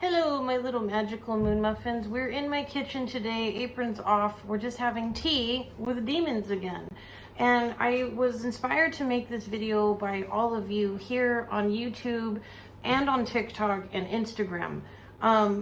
Hello, my little magical moon muffins. We're in my kitchen today, aprons off. We're just having tea with demons again. And I was inspired to make this video by all of you here on YouTube and on TikTok and Instagram.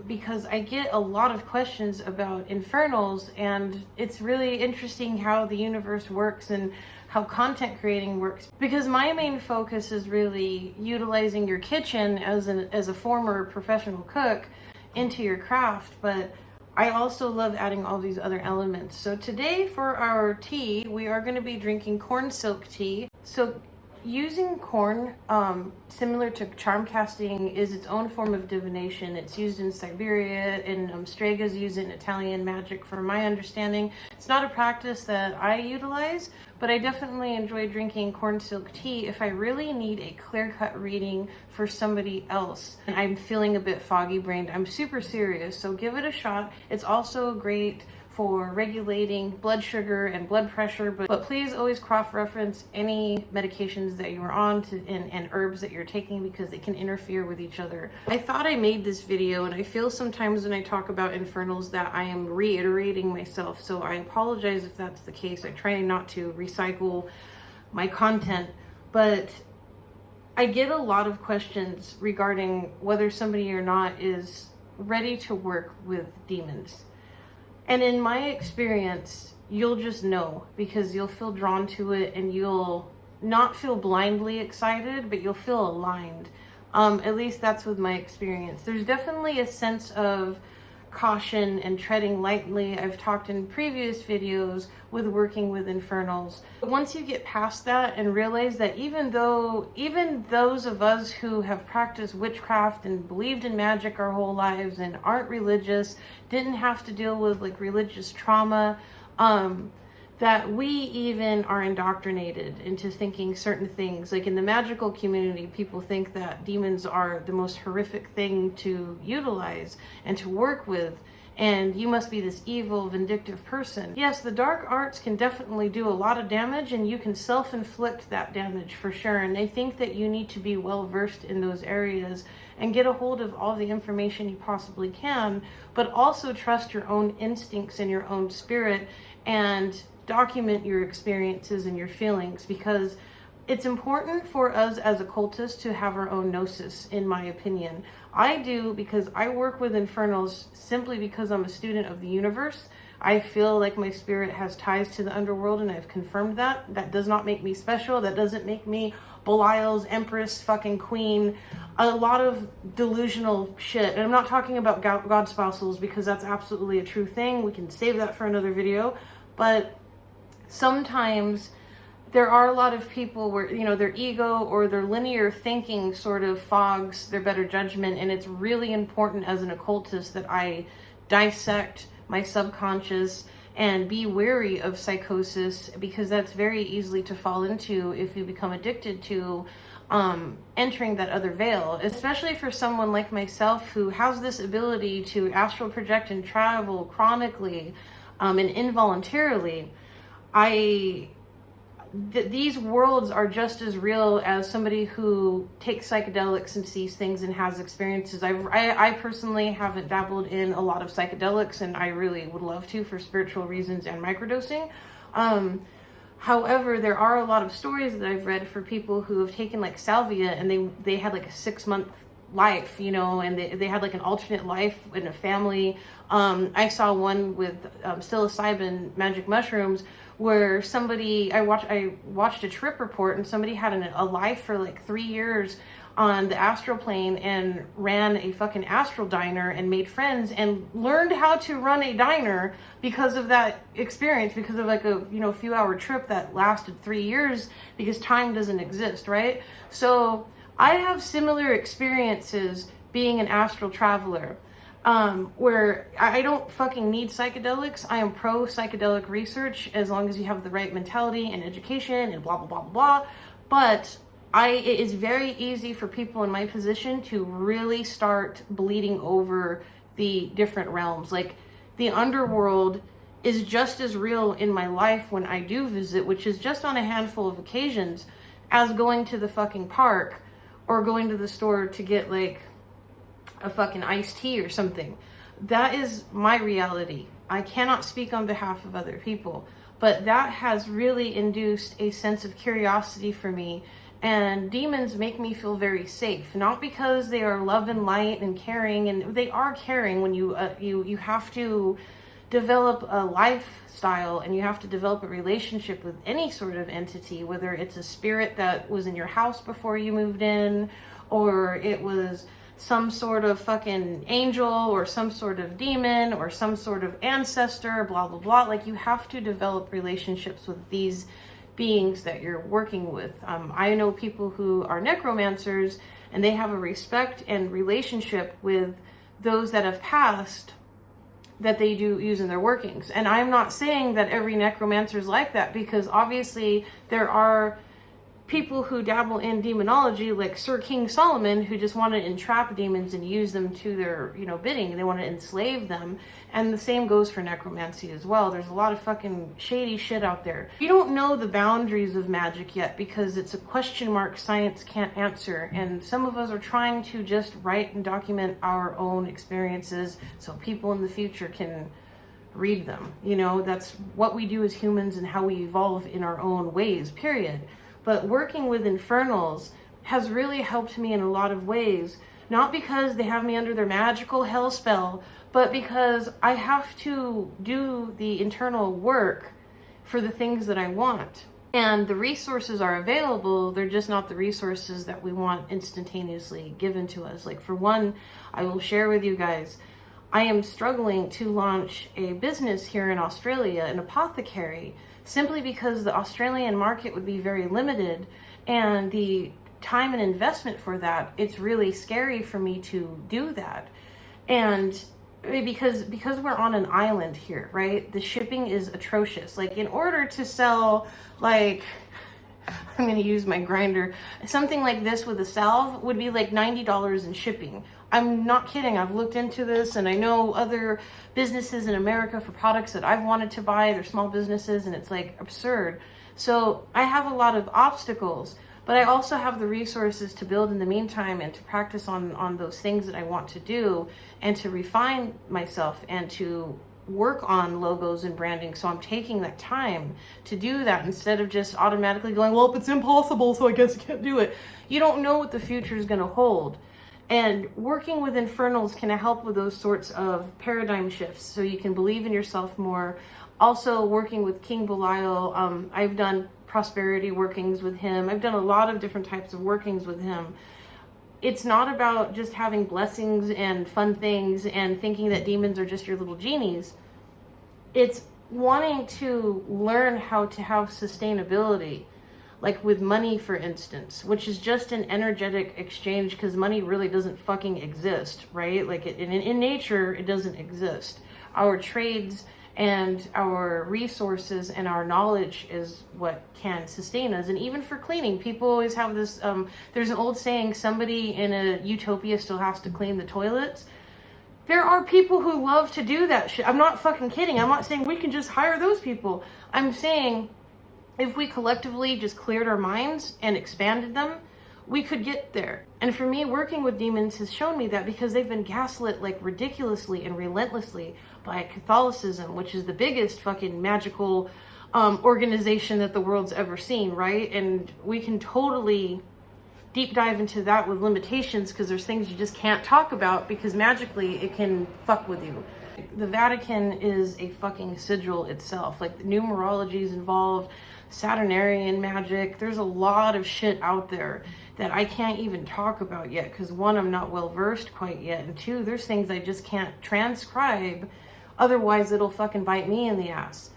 Because I get a lot of questions about Infernals, and it's really interesting how the universe works and how content creating works, because my main focus is really utilizing your kitchen as a former professional cook into your craft, but I also love adding all these other elements. So today for our tea, we are going to be drinking corn silk tea. So using corn, similar to charm casting, is its own form of divination. It's used in Siberia, and Stregas use it in Italian magic, from my understanding. It's not a practice that I utilize, but I definitely enjoy drinking corn silk tea if I really need a clear-cut reading for somebody else and I'm feeling a bit foggy-brained. I'm super serious, so give it a shot. It's also great for regulating blood sugar and blood pressure, but please always cross-reference any medications that you are on and herbs that you're taking, because they can interfere with each other. I thought I made this video, and I feel sometimes when I talk about Infernals that I am reiterating myself, so I apologize if that's the case. I try not to recycle my content, but I get a lot of questions regarding whether somebody or not is ready to work with demons. And in my experience, you'll just know, because you'll feel drawn to it and you'll not feel blindly excited, but you'll feel aligned. At least that's with my experience. There's definitely a sense of caution and treading lightly. I've talked in previous videos with working with Infernals. But once you get past that and realize that even those of us who have practiced witchcraft and believed in magic our whole lives and aren't religious, didn't have to deal with like religious trauma, that we even are indoctrinated into thinking certain things. Like in the magical community, people think that demons are the most horrific thing to utilize and to work with, and you must be this evil, vindictive person. Yes, the dark arts can definitely do a lot of damage, and you can self-inflict that damage for sure, and they think that you need to be well-versed in those areas and get a hold of all the information you possibly can, but also trust your own instincts and your own spirit, and document your experiences and your feelings, because it's important for us as occultists to have our own gnosis, in my opinion. I do, because I work with Infernals simply because I'm a student of the universe. I feel like my spirit has ties to the underworld, and I've confirmed that. That does not make me special. That doesn't make me Belial's Empress fucking Queen. A lot of delusional shit. And I'm not talking about God spousals, because that's absolutely a true thing. We can save that for another video. But sometimes there are a lot of people where, you know, their ego or their linear thinking sort of fogs their better judgment, and it's really important as an occultist that I dissect my subconscious and be wary of psychosis, because that's very easily to fall into if you become addicted to entering that other veil, especially for someone like myself who has this ability to astral project and travel chronically and involuntarily. These worlds are just as real as somebody who takes psychedelics and sees things and has experiences. I personally haven't dabbled in a lot of psychedelics, and I really would love to for spiritual reasons and microdosing. However, there are a lot of stories that I've read for people who have taken like salvia, and they had like a 6-month life, you know, and they had like an alternate life in a family. I saw one with psilocybin magic mushrooms, where somebody, I watched a trip report, and somebody had a life for like 3 years on the astral plane and ran a fucking astral diner and made friends and learned how to run a diner because of that experience, because of like a, you know, few hour trip that lasted 3 years, because time doesn't exist, right? So I have similar experiences being an astral traveler, where I don't fucking need psychedelics. I am pro psychedelic research as long as you have the right mentality and education and blah, blah, blah, blah. But it is very easy for people in my position to really start bleeding over the different realms. Like the underworld is just as real in my life when I do visit, which is just on a handful of occasions, as going to the fucking park or going to the store to get like a fucking iced tea or something. That is my reality. I cannot speak on behalf of other people, but that has really induced a sense of curiosity for me. And demons make me feel very safe, not because they are love and light and caring, and they are caring when you have to develop a lifestyle and you have to develop a relationship with any sort of entity, whether it's a spirit that was in your house before you moved in, or it was some sort of fucking angel or some sort of demon or some sort of ancestor, blah, blah, blah. Like, you have to develop relationships with these beings that you're working with. I know people who are necromancers and they have a respect and relationship with those that have passed that they do use in their workings. And I'm not saying that every necromancer is like that, because obviously there are people who dabble in demonology, like Sir King Solomon, who just want to entrap demons and use them to their, bidding. They want to enslave them. And the same goes for necromancy as well. There's a lot of fucking shady shit out there. You don't know the boundaries of magic yet, because it's a question mark science can't answer. And some of us are trying to just write and document our own experiences so people in the future can read them. That's what we do as humans and how we evolve in our own ways, period. But working with Infernals has really helped me in a lot of ways, not because they have me under their magical hell spell, but because I have to do the internal work for the things that I want. And the resources are available, they're just not the resources that we want instantaneously given to us. Like, for one, I will share with you guys, I am struggling to launch a business here in Australia, an apothecary, simply because the Australian market would be very limited, and the time and investment for that, it's really scary for me to do that. And because we're on an island here, right? The shipping is atrocious. Like, in order to sell, like, I'm going to use my grinder, something like this with a salve would be like $90 in shipping. I'm not kidding. I've looked into this, and I know other businesses in America for products that I've wanted to buy. They're small businesses, and it's like absurd. So I have a lot of obstacles, but I also have the resources to build in the meantime and to practice on those things that I want to do, and to refine myself and to work on logos and branding. So I'm taking that time to do that, instead of just automatically going, well, if it's impossible, so I guess I can't do it. You don't know what the future is going to hold. And working with Infernals can help with those sorts of paradigm shifts, so you can believe in yourself more. Also, working with King Belial, I've done prosperity workings with him. I've done a lot of different types of workings with him. It's not about just having blessings and fun things and thinking that demons are just your little genies. It's wanting to learn how to have sustainability. Like with money, for instance, which is just an energetic exchange, because money really doesn't fucking exist, right? Like, in nature, it doesn't exist. Our trades and our resources and our knowledge is what can sustain us. And even for cleaning, people always have this, there's an old saying, somebody in a utopia still has to clean the toilets. There are people who love to do that shit. I'm not fucking kidding. I'm not saying we can just hire those people. I'm saying, if we collectively just cleared our minds and expanded them, we could get there. And for me, working with demons has shown me that, because they've been gaslit like ridiculously and relentlessly by Catholicism, which is the biggest fucking magical organization that the world's ever seen, right? And we can totally deep dive into that with limitations, because there's things you just can't talk about, because magically it can fuck with you. The Vatican is a fucking sigil itself. Like, the numerology is involved, Saturnarian magic. There's a lot of shit out there that I can't even talk about yet, because one, I'm not well versed quite yet, and two, there's things I just can't transcribe, otherwise it'll fucking bite me in the ass.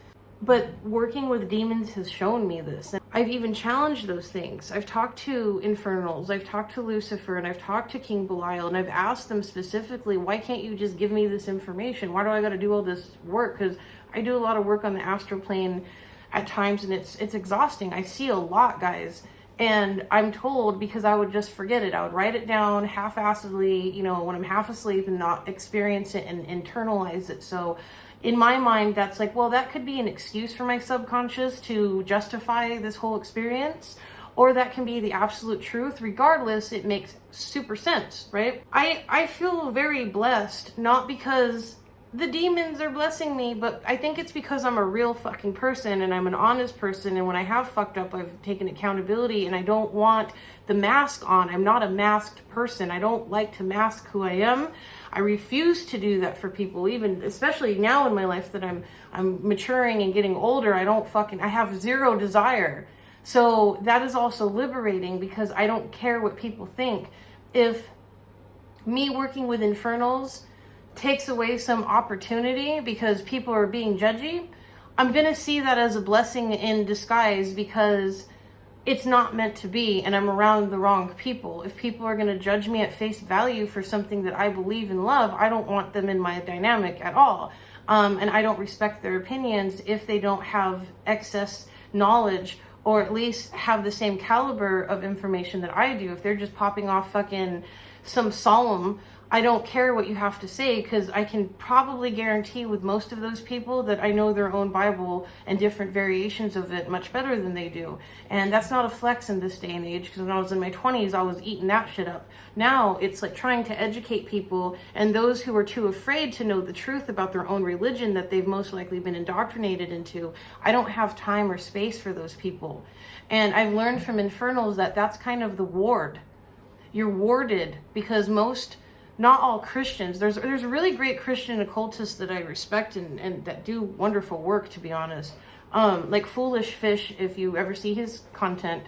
But working with demons has shown me this. And I've even challenged those things. I've talked to Infernals, I've talked to Lucifer, and I've talked to King Belial, and I've asked them specifically, why can't you just give me this information? Why do I got to do all this work? Because I do a lot of work on the astral plane at times, and it's exhausting. I see a lot, guys. And I'm told, because I would just forget it, I would write it down half-assedly, when I'm half asleep, and not experience it and internalize it. So in my mind, that's like, well, that could be an excuse for my subconscious to justify this whole experience. or that can be the absolute truth. Regardless, it makes super sense, right? I feel very blessed, not because the demons are blessing me, but I think it's because I'm a real fucking person and I'm an honest person, and when I have fucked up, I've taken accountability, and I don't want the mask on. I'm not a masked person. I don't like to mask who I am. I refuse to do that for people, even especially now in my life that I'm maturing and getting older. I have zero desire. So that is also liberating, because I don't care what people think. If me working with Infernals takes away some opportunity because people are being judgy, I'm gonna see that as a blessing in disguise, because it's not meant to be, and I'm around the wrong people. If people are gonna judge me at face value for something that I believe and love, I don't want them in my dynamic at all. And I don't respect their opinions if they don't have excess knowledge, or at least have the same caliber of information that I do. If they're just popping off fucking some solemn, I don't care what you have to say, because I can probably guarantee with most of those people that I know their own Bible and different variations of it much better than they do. And that's not a flex in this day and age, because when I was in my 20s, I was eating that shit up. Now it's like trying to educate people, and those who are too afraid to know the truth about their own religion that they've most likely been indoctrinated into. I don't have time or space for those people. And I've learned from Infernals that that's kind of the ward. You're warded, because not all Christians, there's a really great Christian occultist that I respect and that do wonderful work, to be honest. Like Foolish Fish, if you ever see his content,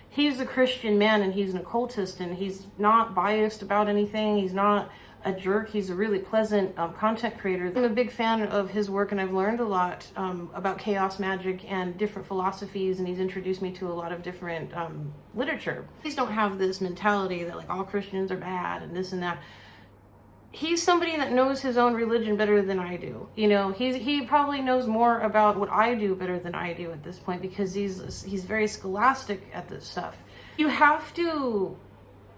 he's a Christian man and he's an occultist, and he's not biased about anything. He's not a jerk. He's a really pleasant content creator. I'm a big fan of his work, and I've learned a lot about chaos magic and different philosophies, and he's introduced me to a lot of different literature. Please don't have this mentality that like all Christians are bad and this and that. He's somebody that knows his own religion better than I do. You know, he probably knows more about what I do better than I do at this point, because he's very scholastic at this stuff. You have to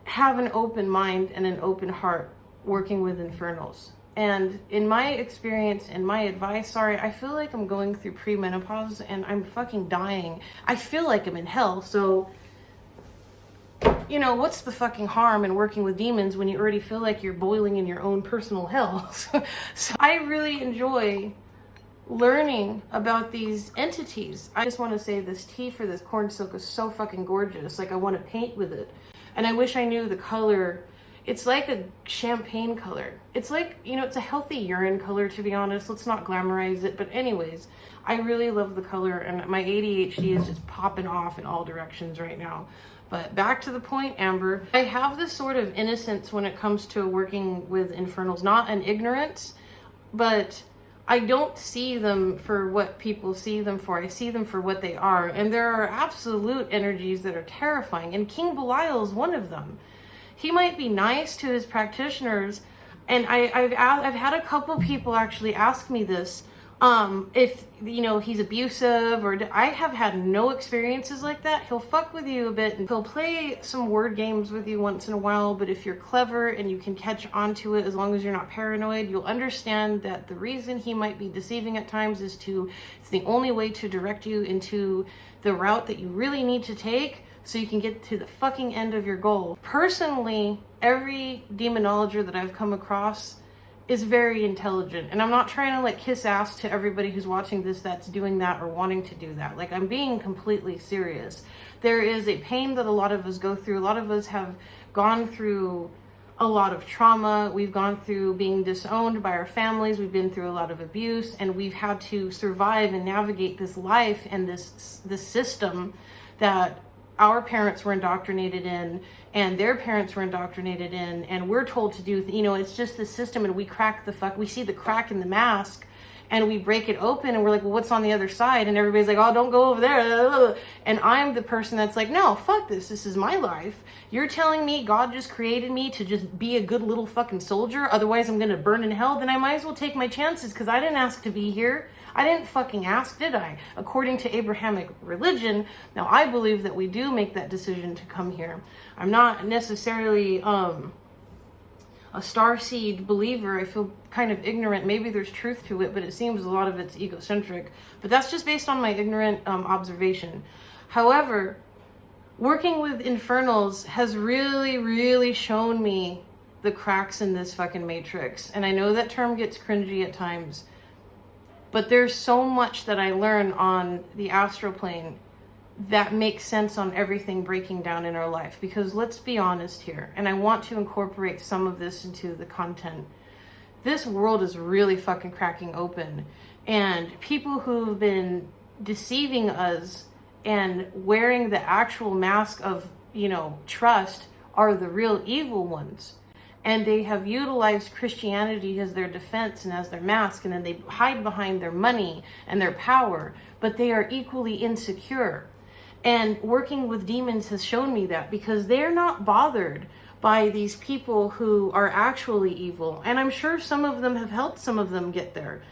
have an open mind and an open heart working with Infernals. And in my experience and my advice, sorry, I feel like I'm going through premenopause and I'm fucking dying. I feel like I'm in hell, so you know, what's the fucking harm in working with demons when you already feel like you're boiling in your own personal hell? So I really enjoy learning about these entities. I just want to say this tea for this corn silk is so fucking gorgeous. Like, I want to paint with it. And I wish I knew the color. It's like a champagne color. It's like, you know, it's a healthy urine color, to be honest. Let's not glamorize it. But anyways, I really love the color, and my ADHD is just popping off in all directions right now. But back to the point, Amber. I have this sort of innocence when it comes to working with Infernals. Not an ignorance, but I don't see them for what people see them for. I see them for what they are. And there are absolute energies that are terrifying. And King Belial is one of them. He might be nice to his practitioners. And I've had a couple people actually ask me this. If, you know, he's abusive, or I have had no experiences like that. He'll fuck with you a bit and he'll play some word games with you once in a while, but if you're clever and you can catch onto it, as long as you're not paranoid, you'll understand that the reason he might be deceiving at times is it's the only way to direct you into the route that you really need to take so you can get to the fucking end of your goal. Personally, every demonologer that I've come across is very intelligent, and I'm not trying to like kiss ass to everybody who's watching this that's doing that or wanting to do that. Like, I'm being completely serious. There is a pain that a lot of us go through. A lot of us have gone through a lot of trauma. We've gone through being disowned by our families. We've been through a lot of abuse, and we've had to survive and navigate this life and this system that our parents were indoctrinated in, and their parents were indoctrinated in, and we're told to do, you know, it's just the system, and we see the crack in the mask, and we break it open, and we're like, well, what's on the other side? And everybody's like, oh, don't go over there. And I'm the person that's like, no, fuck this. This is my life. You're telling me God just created me to just be a good little fucking soldier, otherwise I'm gonna burn in hell? Then I might as well take my chances, because I didn't ask to be here. I didn't fucking ask, did I? According to Abrahamic religion, now I believe that we do make that decision to come here. I'm not necessarily a starseed believer. I feel kind of ignorant. Maybe there's truth to it, but it seems a lot of it's egocentric. But that's just based on my ignorant observation. However, Working with Infernals has really, really shown me the cracks in this fucking matrix. And I know that term gets cringy at times, but there's so much that I learn on the astral plane that makes sense on everything breaking down in our life. Because let's be honest here, and I want to incorporate some of this into the content. This world is really fucking cracking open, and people who've been deceiving us and wearing the actual mask of, trust are the real evil ones. And they have utilized Christianity as their defense and as their mask, and then they hide behind their money and their power, but they are equally insecure. And working with demons has shown me that, because they're not bothered by these people who are actually evil. And I'm sure some of them have helped some of them get there,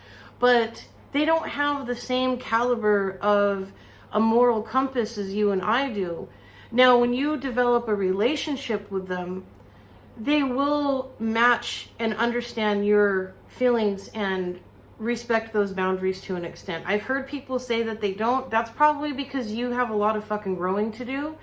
but they don't have the same caliber of a moral compass as you and I do. Now, when you develop a relationship with them, they will match and understand your feelings and respect those boundaries to an extent. I've heard people say that they don't. That's probably because you have a lot of fucking growing to do.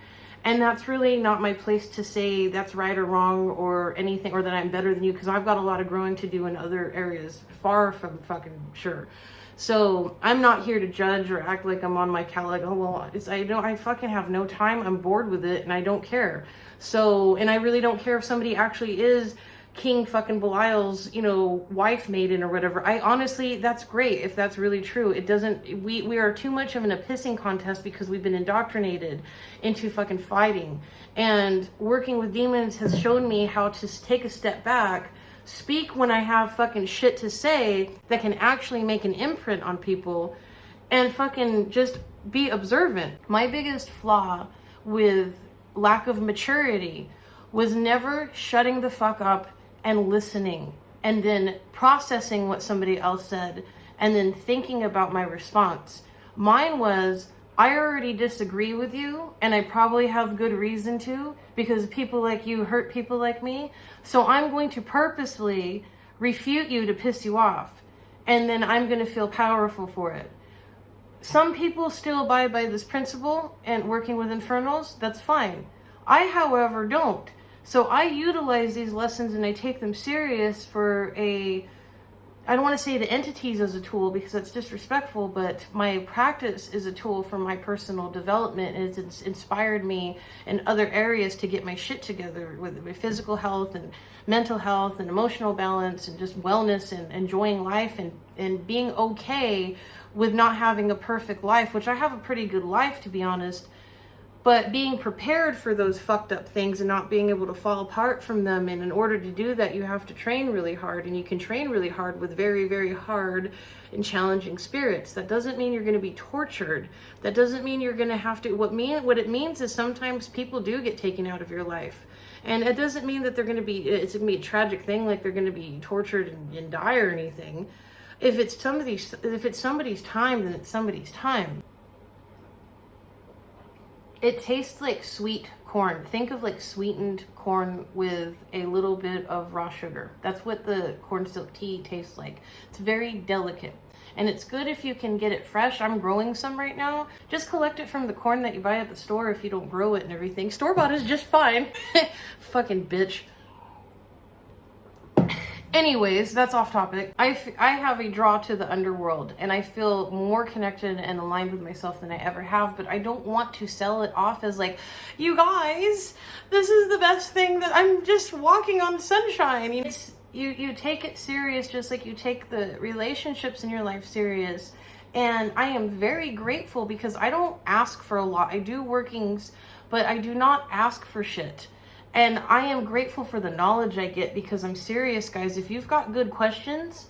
And that's really not my place to say that's right or wrong or anything, or that I'm better than you, because I've got a lot of growing to do in other areas, far from fucking sure. So I'm not here to judge or act like I'm on my like, oh, well, I fucking have no time. I'm bored with it and I don't care. So, and I really don't care if somebody actually is King fucking Belial's, wife maiden or whatever. I honestly, that's great if that's really true. It doesn't, we are too much of a pissing contest because we've been indoctrinated into fucking fighting. And working with demons has shown me how to take a step back, speak when I have fucking shit to say that can actually make an imprint on people, and fucking just be observant. My biggest flaw with lack of maturity was never shutting the fuck up and listening and then processing what somebody else said and then thinking about my response. Mine was, I already disagree with you, and I probably have good reason to, because people like you hurt people like me. So I'm going to purposely refute you to piss you off, and then I'm going to feel powerful for it. Some people still abide by this principle and working with Infernals, that's fine. I, however, don't. So I utilize these lessons and I take them serious for I don't want to say the entities as a tool because that's disrespectful, but my practice is a tool for my personal development, and it's inspired me in other areas to get my shit together with my physical health and mental health and emotional balance and just wellness and enjoying life and being okay with not having a perfect life, which I have a pretty good life, to be honest. But being prepared for those fucked up things and not being able to fall apart from them. And in order to do that, you have to train really hard. And you can train really hard with very, very hard and challenging spirits. That doesn't mean you're going to be tortured. That doesn't mean you're going to have to... What it means is sometimes people do get taken out of your life. And it doesn't mean that it's going to be a tragic thing, like they're going to be tortured and die or anything. If it's somebody's time, then it's somebody's time. It tastes like sweet corn. Think of like sweetened corn with a little bit of raw sugar. That's what the corn silk tea tastes like. It's very delicate. And it's good if you can get it fresh. I'm growing some right now. Just collect it from the corn that you buy at the store if you don't grow it and everything. Store-bought is just fine. Fucking bitch. Anyways, that's off topic. I have a draw to the underworld, and I feel more connected and aligned with myself than I ever have, but I don't want to sell it off as like, you guys, this is the best thing, that I'm just walking on sunshine. You take it serious just like you take the relationships in your life serious. And I am very grateful because I don't ask for a lot. I do workings, but I do not ask for shit. And I am grateful for the knowledge I get because I'm serious, guys. If you've got good questions,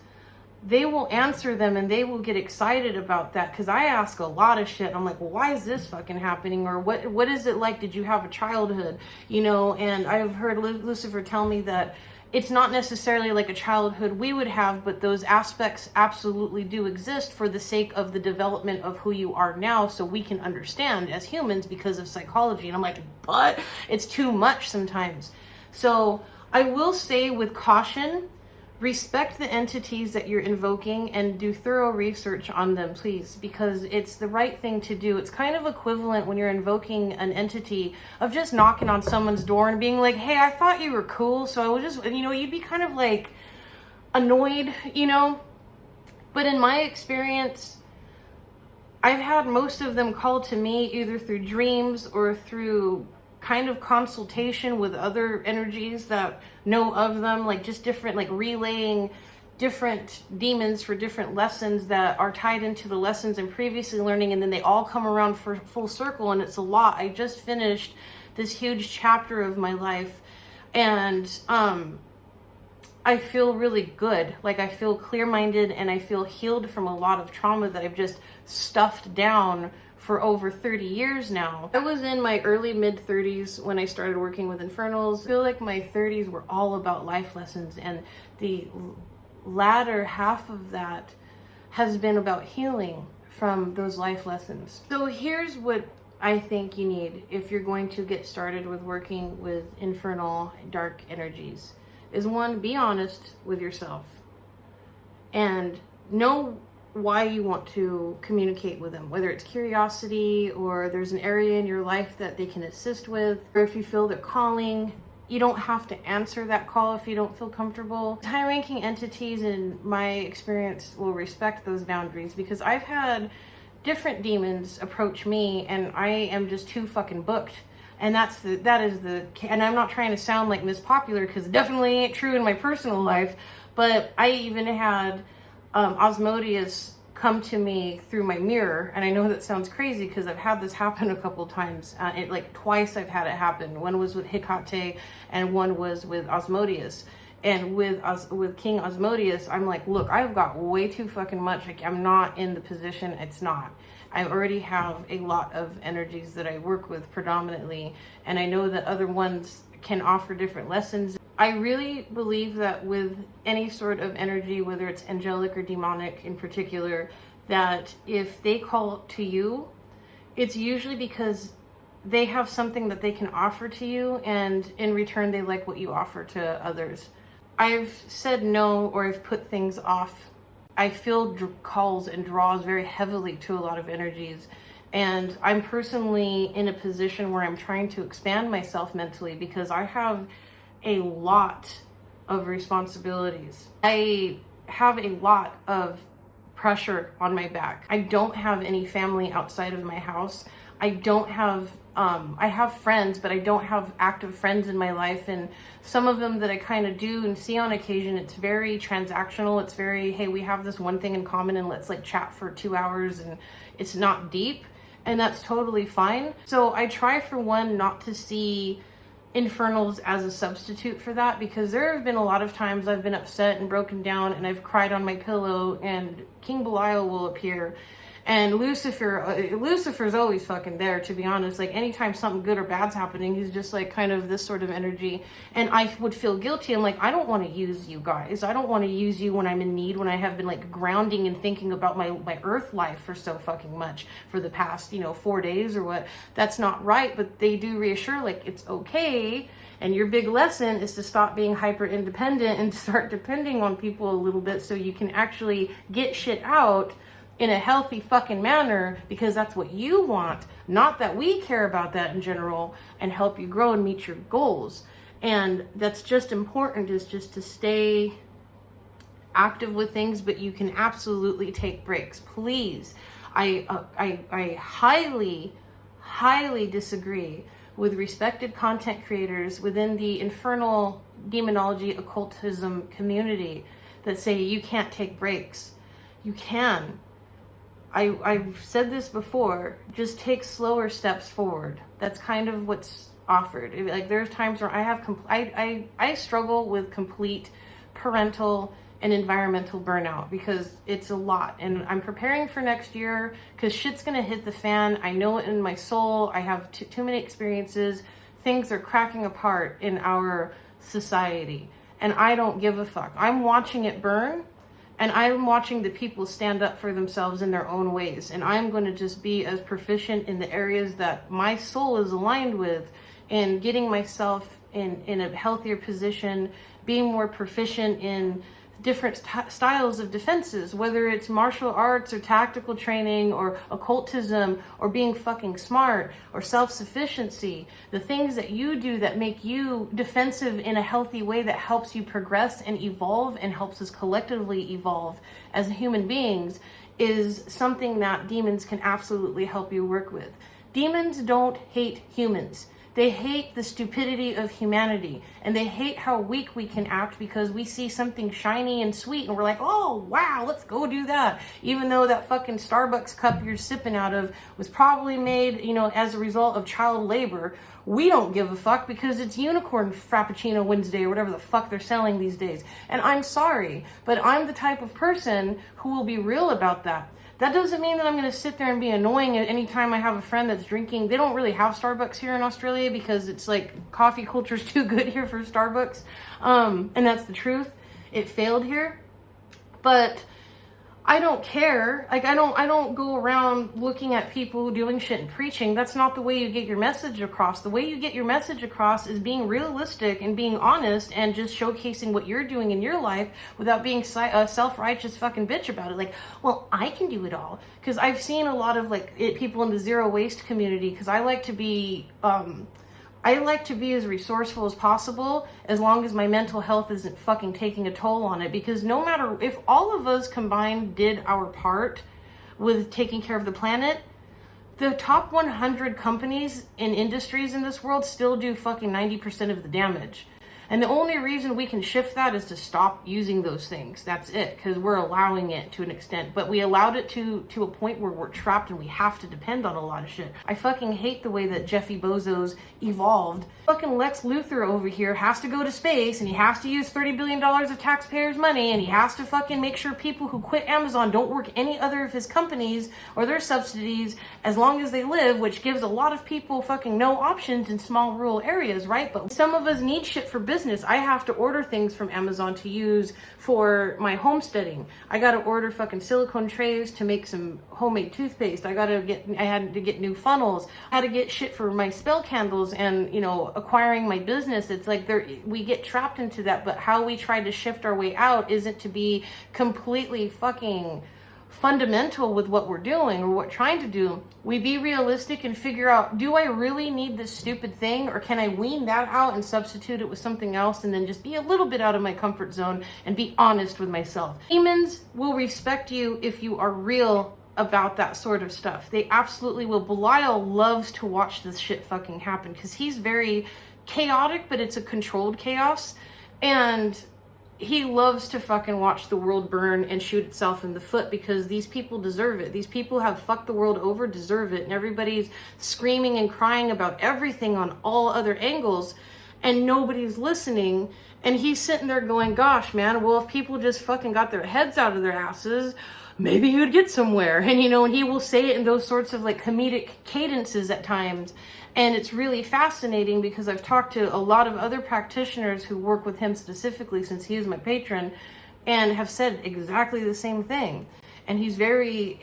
they will answer them and they will get excited about that, because I ask a lot of shit. I'm like, well, why is this fucking happening? Or what is it like? Did you have a childhood? And I've heard Lucifer tell me that it's not necessarily like a childhood we would have, but those aspects absolutely do exist for the sake of the development of who you are now, so we can understand as humans because of psychology. And I'm like, but it's too much sometimes. So I will say with caution, respect the entities that you're invoking and do thorough research on them, please, because it's the right thing to do. It's kind of equivalent when you're invoking an entity of just knocking on someone's door and being like, hey, I thought you were cool, so I will just, you know, you'd be kind of like annoyed, you know? But in my experience, I've had most of them call to me either through dreams or through kind of consultation with other energies that know of them, like just different, like relaying different demons for different lessons that are tied into the lessons I'm previously learning, and then they all come around for full circle, and it's a lot. I just finished this huge chapter of my life, and I feel really good. Like, I feel clear-minded, and I feel healed from a lot of trauma that I've just stuffed down for over 30 years now. I was in my early mid-30s when I started working with Infernals. I feel like my 30s were all about life lessons, and the latter half of that has been about healing from those life lessons. So here's what I think you need if you're going to get started with working with infernal dark energies. Is one, be honest with yourself and know why you want to communicate with them, whether it's curiosity or there's an area in your life that they can assist with, or if you feel they're calling. You don't have to answer that call if you don't feel comfortable. High-ranking entities, in my experience, will respect those boundaries, because I've had different demons approach me and I am just too fucking booked. And and I'm not trying to sound like Miss Popular, because it definitely ain't true in my personal life, but I even had Osmodeus come to me through my mirror, and I know that sounds crazy because I've had this happen a couple times. Like twice I've had it happen. One was with Hecate and one was with Osmodeus. And with King Osmodeus, I'm like, look, I've got way too fucking much. Like, I'm not in the position. It's not. I already have a lot of energies that I work with predominantly, and I know that other ones can offer different lessons. I really believe that with any sort of energy, whether it's angelic or demonic in particular, that if they call to you, it's usually because they have something that they can offer to you, and in return they like what you offer to others. I've said no, or I've put things off. I feel calls and draws very heavily to a lot of energies, and I'm personally in a position where I'm trying to expand myself mentally, because I have a lot of responsibilities. I have a lot of pressure on my back. I don't have any family outside of my house. I don't have, I have friends, but I don't have active friends in my life. And some of them that I kind of do and see on occasion, it's very transactional. It's very, hey, we have this one thing in common and let's like chat for 2 hours, and it's not deep, and that's totally fine. So I try, for one, not to see Infernals as a substitute for that, because there have been a lot of times I've been upset and broken down and I've cried on my pillow, and King Belial will appear, and Lucifer's always fucking there, to be honest. Like, anytime something good or bad's happening, he's just like kind of this sort of energy, and I would feel guilty. I'm like, I don't want to use you guys. I don't want to use you when I'm in need, when I have been like grounding and thinking about my earth life for so fucking much for the past, 4 days or what. That's not right. But they do reassure, like, it's okay. And your big lesson is to stop being hyper independent and start depending on people a little bit, so you can actually get shit out in a healthy fucking manner, because that's what you want. Not that we care about that in general and help you grow and meet your goals. And that's just important, is just to stay active with things, but you can absolutely take breaks. Please. I highly disagree with respected content creators within the infernal demonology occultism community that say you can't take breaks. You can. I've said this before, just take slower steps forward. That's kind of what's offered. Like, there's times where I struggle with complete parental and environmental burnout, because it's a lot, and I'm preparing for next year because shit's gonna hit the fan. I know it in my soul. I have too many experiences. Things are cracking apart in our society, and I don't give a fuck. I'm watching it burn, and I'm watching the people stand up for themselves in their own ways. And I'm going to just be as proficient in the areas that my soul is aligned with, and getting myself in a healthier position, being more proficient in different styles of defenses, whether it's martial arts or tactical training or occultism or being fucking smart or self-sufficiency. The things that you do that make you defensive in a healthy way that helps you progress and evolve and helps us collectively evolve as human beings is something that demons can absolutely help you work with. Demons don't hate humans. They hate the stupidity of humanity, and they hate how weak we can act because we see something shiny and sweet and we're like, oh wow, let's go do that. Even though that fucking Starbucks cup you're sipping out of was probably made, you know, as a result of child labor, we don't give a fuck because it's Unicorn Frappuccino Wednesday or whatever the fuck they're selling these days. And I'm sorry, but I'm the type of person who will be real about that. That doesn't mean that I'm going to sit there and be annoying at any time I have a friend that's drinking. They don't really have Starbucks here in Australia because it's like coffee culture's too good here for Starbucks. And that's the truth. It failed here. But I don't care. Like, I don't go around looking at people doing shit and preaching. That's not the way you get your message across. The way you get your message across is being realistic and being honest and just showcasing what you're doing in your life without being a self-righteous fucking bitch about it. Like, well, I can do it all. Because I've seen a lot of people in the zero waste community, because I like to be as resourceful as possible as long as my mental health isn't fucking taking a toll on it. Because no matter, if all of us combined did our part with taking care of the planet, the top 100 companies and industries in this world still do fucking 90% of the damage. And the only reason we can shift that is to stop using those things. That's it, because we're allowing it to an extent. But we allowed it to a point where we're trapped and we have to depend on a lot of shit. I fucking hate the way that Jeffy Bezos evolved. Fucking Lex Luthor over here has to go to space and he has to use $30 billion of taxpayers' money and he has to fucking make sure people who quit Amazon don't work any other of his companies or their subsidies as long as they live, which gives a lot of people fucking no options in small rural areas, right? But some of us need shit for business. I have to order things from Amazon to use for my homesteading. I got to order fucking silicone trays to make some homemade toothpaste. I had to get new funnels. I had to get shit for my spell candles and, you know, acquiring my business. It's like we get trapped into that, but how we try to shift our way out isn't to be completely fucking fundamental with what we're doing or what we're trying to do. We be realistic and figure out, do I really need this stupid thing, or can I wean that out and substitute it with something else, and then just be a little bit out of my comfort zone and be honest with myself. Demons will respect you if you are real about that sort of stuff. They absolutely will. Belial loves to watch this shit fucking happen because he's very chaotic, but it's a controlled chaos, and he loves to fucking watch the world burn and shoot itself in the foot because these people deserve it. These people have fucked the world over, deserve it. And everybody's screaming and crying about everything on all other angles and nobody's listening. And he's sitting there going, gosh, man, well, if people just fucking got their heads out of their asses, maybe you'd get somewhere. And, you know, and he will say it in those sorts of like comedic cadences at times. And it's really fascinating because I've talked to a lot of other practitioners who work with him specifically, since he is my patron, and have said exactly the same thing. And he's very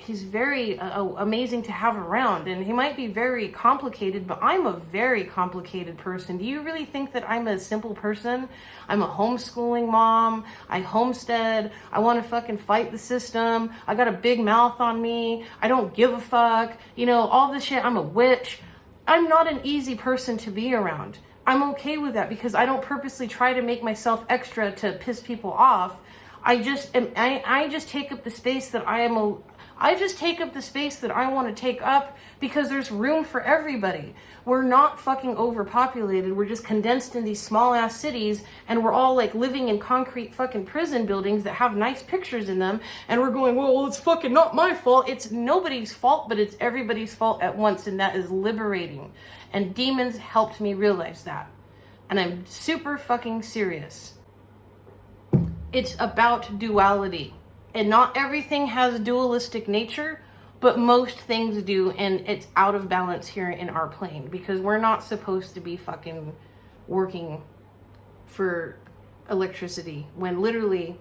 amazing to have around. And he might be very complicated, but I'm a very complicated person. Do you really think that I'm a simple person? I'm a homeschooling mom. I homestead. I want to fucking fight the system. I got a big mouth on me. I don't give a fuck. You know, all this shit. I'm a witch. I'm not an easy person to be around. I'm okay with that because I don't purposely try to make myself extra to piss people off. I just take up the space that I just take up the space that I want to take up because there's room for everybody. We're not fucking overpopulated. We're just condensed in these small ass cities and we're all like living in concrete fucking prison buildings that have nice pictures in them. And we're going, well, it's fucking not my fault. It's nobody's fault, but it's everybody's fault at once. And that is liberating. And demons helped me realize that. And I'm super fucking serious. It's about duality. And not everything has dualistic nature, but most things do, and it's out of balance here in our plane because we're not supposed to be fucking working for electricity when literally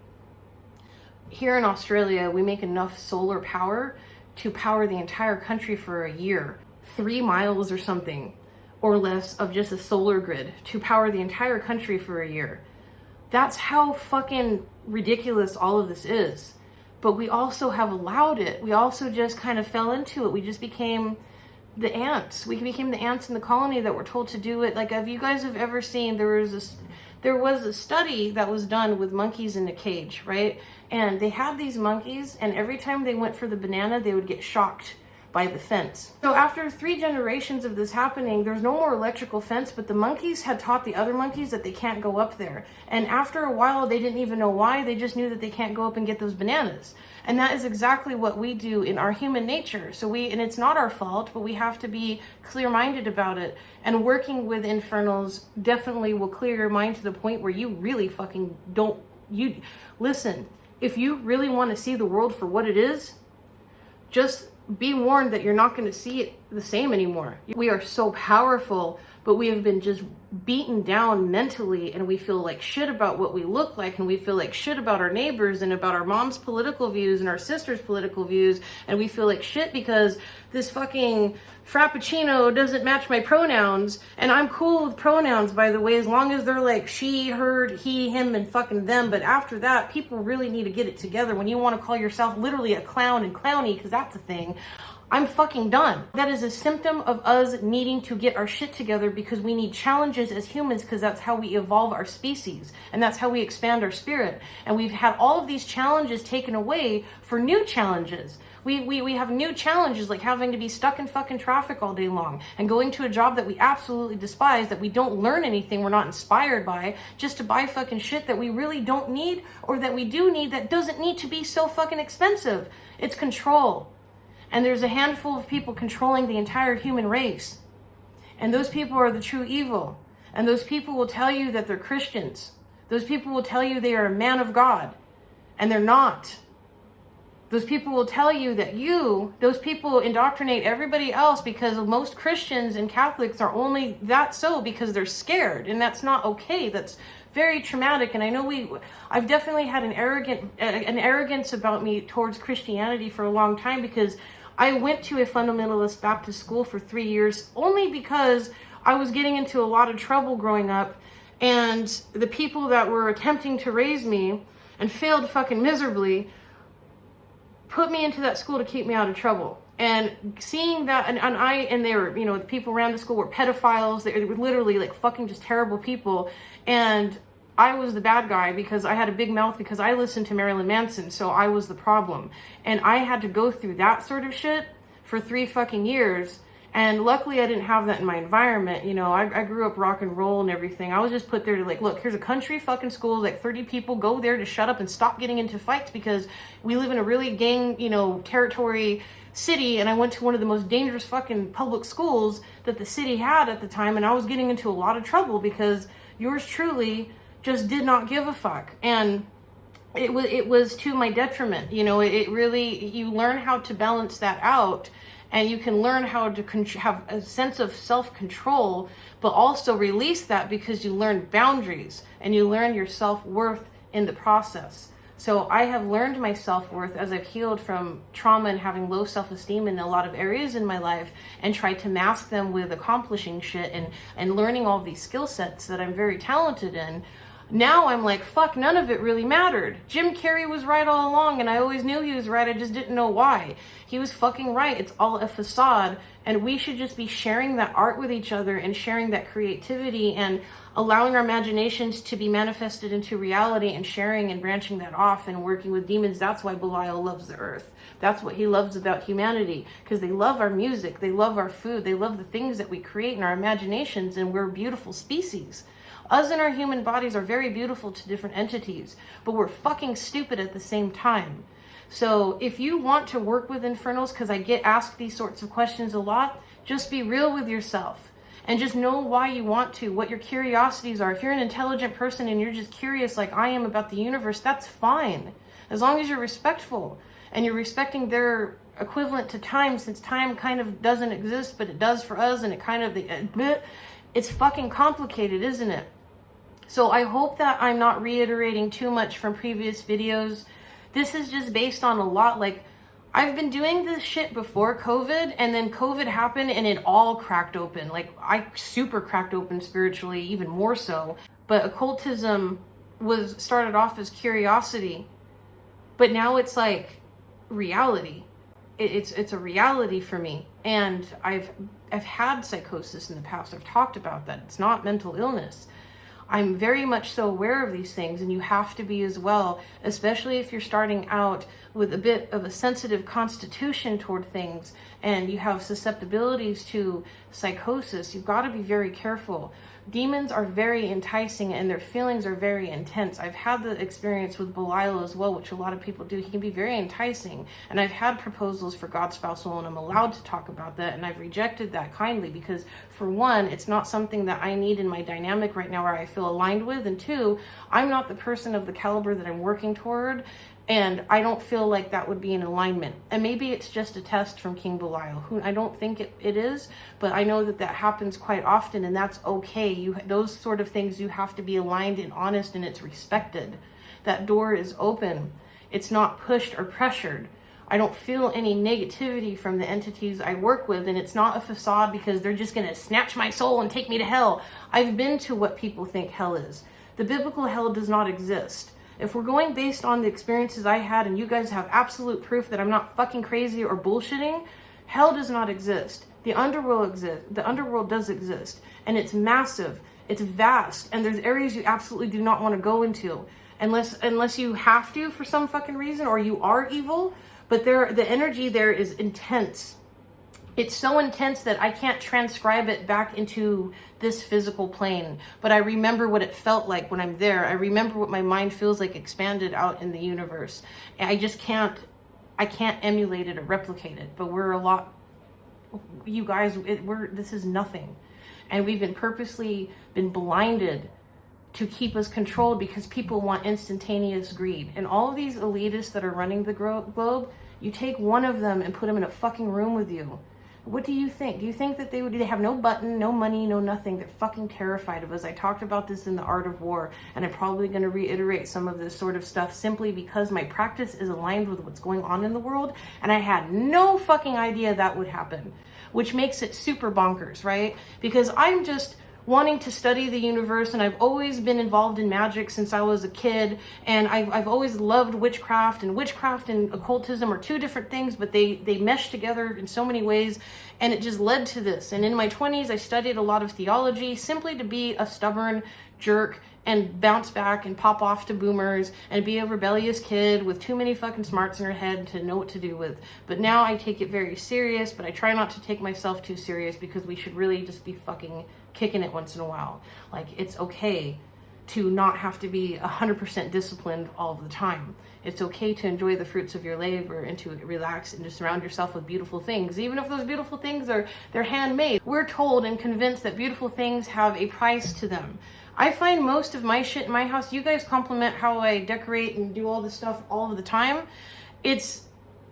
here in Australia we make enough solar power to power the entire country for a year. 3 miles or something or less of just a solar grid to power the entire country for a year. That's how fucking ridiculous all of this is. But we also have allowed it. We also just kind of fell into it. We just became the ants. We became the ants in the colony that were told to do it. Like, if you guys have ever seen, there was a study that was done with monkeys in a cage, right? And they had these monkeys, and every time they went for the banana, they would get shocked by the fence. So after 3 generations of this happening, there's no more electrical fence, but the monkeys had taught the other monkeys that they can't go up there. And after a while, they didn't even know why. They just knew that they can't go up and get those bananas. And that is exactly what we do in our human nature. And it's not our fault, but we have to be clear-minded about it. And working with Infernals definitely will clear your mind to the point where you really fucking listen, if you really want to see the world for what it is, just be warned that you're not going to see it the same anymore. We are so powerful, but we have been just beaten down mentally, and we feel like shit about what we look like, and we feel like shit about our neighbors and about our mom's political views and our sister's political views, and we feel like shit because this fucking frappuccino doesn't match my pronouns. And I'm cool with pronouns, by the way, as long as they're like she, her, he, him, and fucking them. But after that, people really need to get it together. When you want to call yourself literally a clown and clowny, because that's a thing, I'm fucking done. That is a symptom of us needing to get our shit together, because we need challenges as humans, because that's how we evolve our species, and that's how we expand our spirit. And we've had all of these challenges taken away for new challenges. We have new challenges, like having to be stuck in fucking traffic all day long and going to a job that we absolutely despise, that we don't learn anything we're not inspired by, just to buy fucking shit that we really don't need, or that we do need that doesn't need to be so fucking expensive. It's control. And there's a handful of people controlling the entire human race. And those people are the true evil. And those people will tell you that they're Christians. Those people will tell you they are a man of God. And they're not. Those people will tell you that those people indoctrinate everybody else, because most Christians and Catholics are only that so because they're scared. And that's not okay. That's very traumatic. And I know I've definitely had an arrogance about me towards Christianity for a long time, because I went to a fundamentalist Baptist school for 3 years only because I was getting into a lot of trouble growing up, and the people that were attempting to raise me and failed fucking miserably put me into that school to keep me out of trouble. And seeing that, and they were, the people around the school were pedophiles. They were literally like fucking just terrible people. And I was the bad guy because I had a big mouth, because I listened to Marilyn Manson, so I was the problem. And I had to go through that sort of shit for 3 fucking years. And luckily I didn't have that in my environment. I grew up rock and roll and everything. I was just put there to like, look, here's a country fucking school, like 30 people, go there to shut up and stop getting into fights, because we live in a really gang, territory city. And I went to one of the most dangerous fucking public schools that the city had at the time. And I was getting into a lot of trouble because yours truly just did not give a fuck. And it was to my detriment. It really, you learn how to balance that out, and you can learn how to have a sense of self-control, but also release that, because you learn boundaries and you learn your self-worth in the process. So I have learned my self-worth as I've healed from trauma and having low self-esteem in a lot of areas in my life, and tried to mask them with accomplishing shit and learning all these skill sets that I'm very talented in. Now I'm like, fuck, none of it really mattered. Jim Carrey was right all along, and I always knew he was right. I just didn't know why. He was fucking right. It's all a facade, and we should just be sharing that art with each other, and sharing that creativity, and allowing our imaginations to be manifested into reality, and sharing and branching that off and working with demons. That's why Belial loves the earth. That's what he loves about humanity, because they love our music, they love our food, they love the things that we create in our imaginations, and we're a beautiful species. Us and our human bodies are very beautiful to different entities, but we're fucking stupid at the same time. So if you want to work with Infernals, because I get asked these sorts of questions a lot, just be real with yourself. And just know why you want to, what your curiosities are. If you're an intelligent person and you're just curious like I am about the universe, that's fine. As long as you're respectful and you're respecting their equivalent to time, since time kind of doesn't exist, but it does for us, and it kind of, it's fucking complicated, isn't it? So I hope that I'm not reiterating too much from previous videos. This is just based on a lot, like, I've been doing this shit before COVID, and then COVID happened and it all cracked open. Like, I super cracked open spiritually, even more so. But occultism started off as curiosity, but now it's like reality. It's a reality for me. And I've had psychosis in the past. I've talked about that. It's not mental illness. I'm very much so aware of these things, and you have to be as well, especially if you're starting out with a bit of a sensitive constitution toward things and you have susceptibilities to psychosis. You've got to be very careful. Demons are very enticing and their feelings are very intense. I've had the experience with Belial as well, which a lot of people do. He can be very enticing, and I've had proposals for God spousal, and I'm allowed to talk about that, and I've rejected that kindly because, for one, it's not something that I need in my dynamic right now where I feel aligned with, and two, I'm not the person of the caliber that I'm working toward, and I don't feel like that would be in alignment. And maybe it's just a test from King Belial, who I don't think it is, but I know that happens quite often, and that's okay. Those sort of things, you have to be aligned and honest, and it's respected. That door is open. It's not pushed or pressured. I don't feel any negativity from the entities I work with, and it's not a facade because they're just going to snatch my soul and take me to hell. I've been to what people think hell is. The biblical hell does not exist. If we're going based on the experiences I had, and you guys have absolute proof that I'm not fucking crazy or bullshitting, hell does not exist. The underworld exists. The underworld does exist, and it's massive. It's vast, and there's areas you absolutely do not want to go into unless you have to for some fucking reason, or you are evil. But the energy there is intense. It's so intense that I can't transcribe it back into this physical plane. But I remember what it felt like when I'm there. I remember what my mind feels like expanded out in the universe. And I can't emulate it or replicate it. But you guys, this is nothing. And we've been purposely blinded to keep us controlled because people want instantaneous greed. And all of these elitists that are running the globe, you take one of them and put them in a fucking room with you. What do you think? Do you think that they have no button, no money, no nothing? They're fucking terrified of us. I talked about this in The Art of War, and I'm probably going to reiterate some of this sort of stuff simply because my practice is aligned with what's going on in the world, and I had no fucking idea that would happen, which makes it super bonkers, right? Because I'm just wanting to study the universe, and I've always been involved in magic since I was a kid, and I've always loved witchcraft, and occultism are two different things, but they mesh together in so many ways, and it just led to this. And in my 20s, I studied a lot of theology simply to be a stubborn jerk and bounce back and pop off to boomers and be a rebellious kid with too many fucking smarts in her head to know what to do with. But now I take it very serious, but I try not to take myself too serious because we should really just be fucking kicking it once in a while. Like, it's okay to not have to be 100% disciplined all of the time. It's okay to enjoy the fruits of your labor and to relax and to surround yourself with beautiful things, even if those beautiful things they're handmade. We're told and convinced that beautiful things have a price to them. I find most of my shit in my house, you guys compliment how I decorate and do all this stuff all of the time.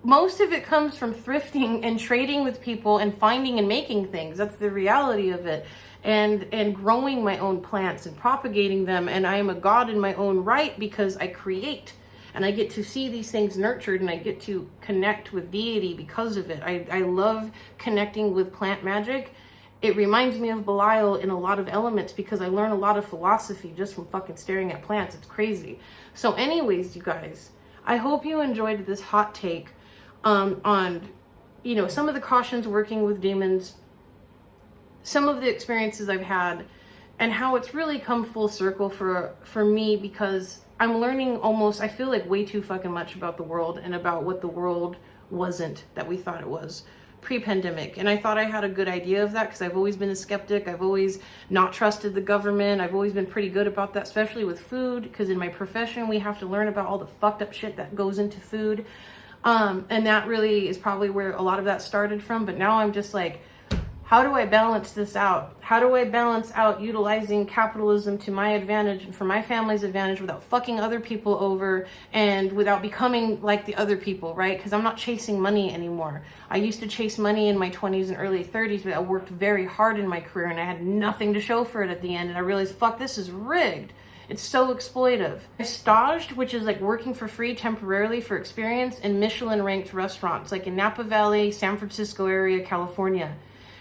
Most of it comes from thrifting and trading with people and finding and making things. That's the reality of it. And growing my own plants and propagating them. And I am a god in my own right because I create. And I get to see these things nurtured, and I get to connect with deity because of it. I love connecting with plant magic. It reminds me of Belial in a lot of elements because I learn a lot of philosophy just from fucking staring at plants. It's crazy. So anyways, you guys, I hope you enjoyed this hot take on some of the cautions working with demons, some of the experiences I've had, and how it's really come full circle for me because I'm learning I feel like way too fucking much about the world and about what the world wasn't that we thought it was pre-pandemic. And I thought I had a good idea of that because I've always been a skeptic. I've always not trusted the government. I've always been pretty good about that, especially with food, because in my profession, we have to learn about all the fucked up shit that goes into food. And that really is probably where a lot of that started from. But now I'm just like, how do I balance this out? How do I balance out utilizing capitalism to my advantage and for my family's advantage without fucking other people over and without becoming like the other people, right? Because I'm not chasing money anymore. I used to chase money in my 20s and early 30s, but I worked very hard in my career and I had nothing to show for it at the end. And I realized, fuck, this is rigged. It's so exploitive. I staged, which is like working for free temporarily for experience in Michelin-ranked restaurants, like in Napa Valley, San Francisco area, California.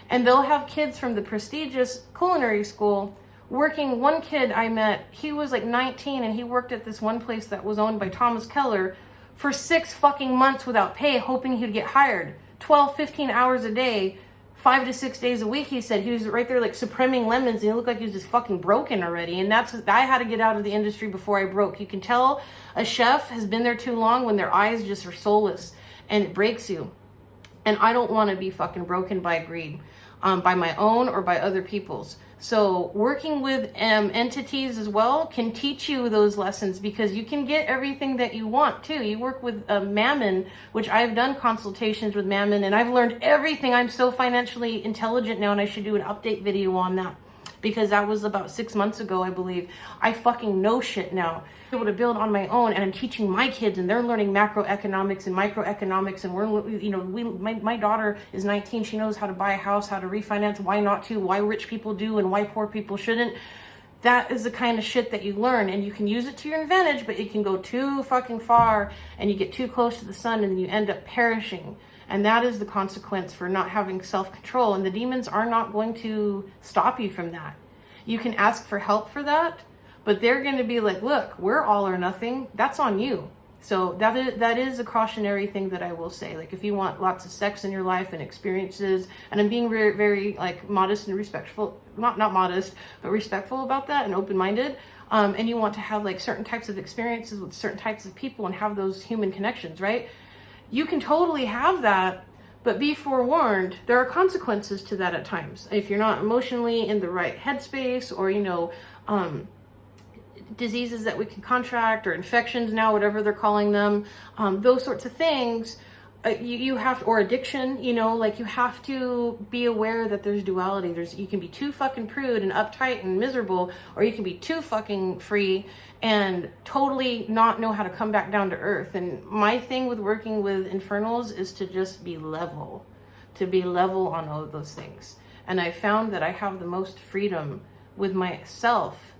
And they'll have kids from the prestigious culinary school working, one kid I met, he was like 19 and he worked at this one place that was owned by Thomas Keller for 6 fucking months without pay, hoping he'd get hired. 12, 15 hours a day, 5 to 6 days a week, he said. He was right there like supreming lemons, and he looked like he was just fucking broken already. And I had to get out of the industry before I broke. You can tell a chef has been there too long when their eyes just are soulless, and it breaks you. And I don't want to be fucking broken by greed, by my own or by other people's. So working with entities as well can teach you those lessons, because you can get everything that you want too. You work with Mammon, which I've done consultations with Mammon, and I've learned everything. I'm so financially intelligent now, and I should do an update video on that, because that was about 6 months ago, I believe. I fucking know shit now. I'm able to build on my own, and I'm teaching my kids, and they're learning macroeconomics and microeconomics, and my daughter is 19. She knows how to buy a house, how to refinance, why not to, why rich people do and why poor people shouldn't. That is the kind of shit that you learn, and you can use it to your advantage, but it can go too fucking far, and you get too close to the sun, and then you end up perishing. And that is the consequence for not having self-control. And the demons are not going to stop you from that. You can ask for help for that, but they're going to be like, look, we're all or nothing. That's on you. So that is a cautionary thing that I will say. Like, if you want lots of sex in your life and experiences, and I'm being very, very like modest and respectful, not modest, but respectful about that and open-minded. And you want to have like certain types of experiences with certain types of people and have those human connections, right? You can totally have that, but be forewarned, there are consequences to that at times. If you're not emotionally in the right headspace, or, diseases that we can contract, or infections now, whatever they're calling them, those sorts of things, you have, or addiction, like you have to be aware that there's duality. You can be too fucking prude and uptight and miserable, or you can be too fucking free and totally not know how to come back down to earth. And my thing with working with Infernals is to just be level, on all of those things. And I found that I have the most freedom with myself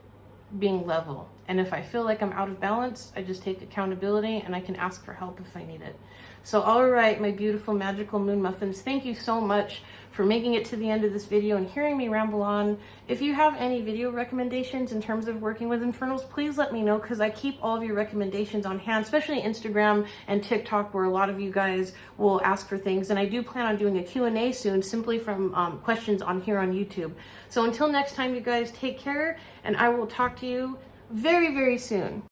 being level. And if I feel like I'm out of balance, I just take accountability, and I can ask for help if I need it. So, all right, my beautiful magical moon muffins, thank you so much for making it to the end of this video and hearing me ramble on. If you have any video recommendations in terms of working with Infernals, please let me know, because I keep all of your recommendations on hand, especially Instagram and TikTok, where a lot of you guys will ask for things. And I do plan on doing a Q&A soon, simply from questions on here on YouTube. So until next time, you guys, take care, and I will talk to you very, very soon.